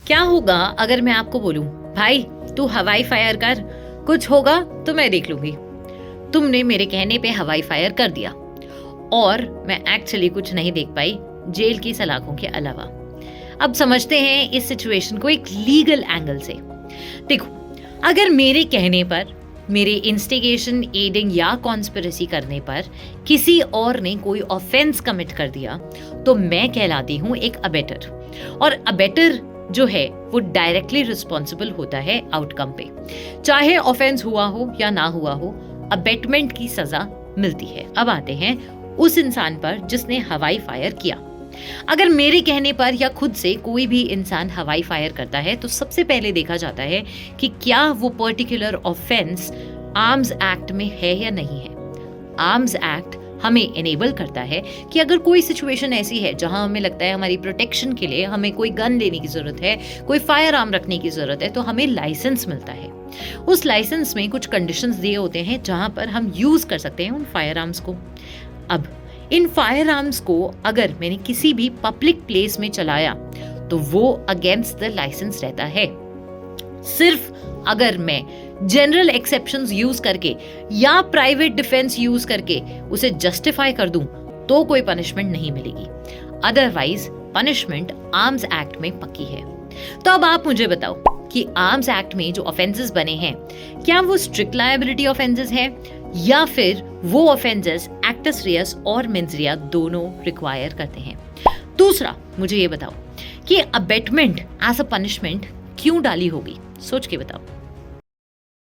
क्या होगा अगर मैं आपको बोलूं, भाई तू हवाई फायर कर, कुछ होगा तो मैं देख लूंगी। तुमने मेरे कहने पे हवाई फायर कर दिया और मैं एक्चुअली कुछ नहीं देख पाई जेल की सलाखों के अलावा। अब समझते हैं इस सिचुएशन को एक लीगल एंगल से। देखो, अगर मेरे कहने पर, मेरे इंस्टिगेशन, एडिंग या कॉन्स्पिरेसी करने पर किसी और ने कोई ऑफेंस कमिट कर दिया तो मैं कहलाती हूं एक अबेटर। और अबेटर जो है वो डायरेक्टली रिस्पॉन्सिबल होता है आउटकम पे, चाहे ऑफेंस हुआ हो या ना हुआ हो, अबेटमेंट की सजा मिलती है। अब आते हैं उस इंसान पर जिसने हवाई फायर किया। अगर मेरे कहने पर या खुद से कोई भी इंसान हवाई फायर करता है तो सबसे पहले देखा जाता है कि क्या वो पर्टिकुलर ऑफेंस आर्म्स एक्ट में है या नहीं है। आर्म्स एक्ट हमें एनेबल करता है कि अगर कोई सिचुएशन ऐसी है जहां हमें लगता है हमारी प्रोटेक्शन के लिए हमें कोई गन लेने की जरूरत है, कोई फायर आर्म रखने की जरूरत है, तो हमें लाइसेंस मिलता है। उस लाइसेंस में कुछ कंडीशंस दिए होते हैं जहां पर हम यूज कर सकते हैं उन फायर आर्म्स को। अब इन फायर आर्म्स को अगर मैंने किसी भी पब्लिक प्लेस में चलाया तो वो अगेंस्ट द लाइसेंस रहता है। सिर्फ अगर मैं जनरल एक्सेप्शंस यूज करके या प्राइवेट डिफेंस यूज करके उसे जस्टिफाई कर दूं तो कोई पनिशमेंट नहीं मिलेगी, अदरवाइज पनिशमेंट आर्म्स एक्ट में पक्की है। तो अब आप मुझे बताओ कि आर्म्स एक्ट में जो ऑफेंसेस बने हैं क्या वो स्ट्रिक्ट लायबिलिटी ऑफेंसेस है या फिर वो ऑफेंसेस एक्टस रियस और मेंस रिया दोनों रिक्वायर करते हैं। दूसरा, मुझे ये बताओ कि अबेटमेंट एज अ पनिशमेंट क्यों डाली होगी, सोच के बताओ।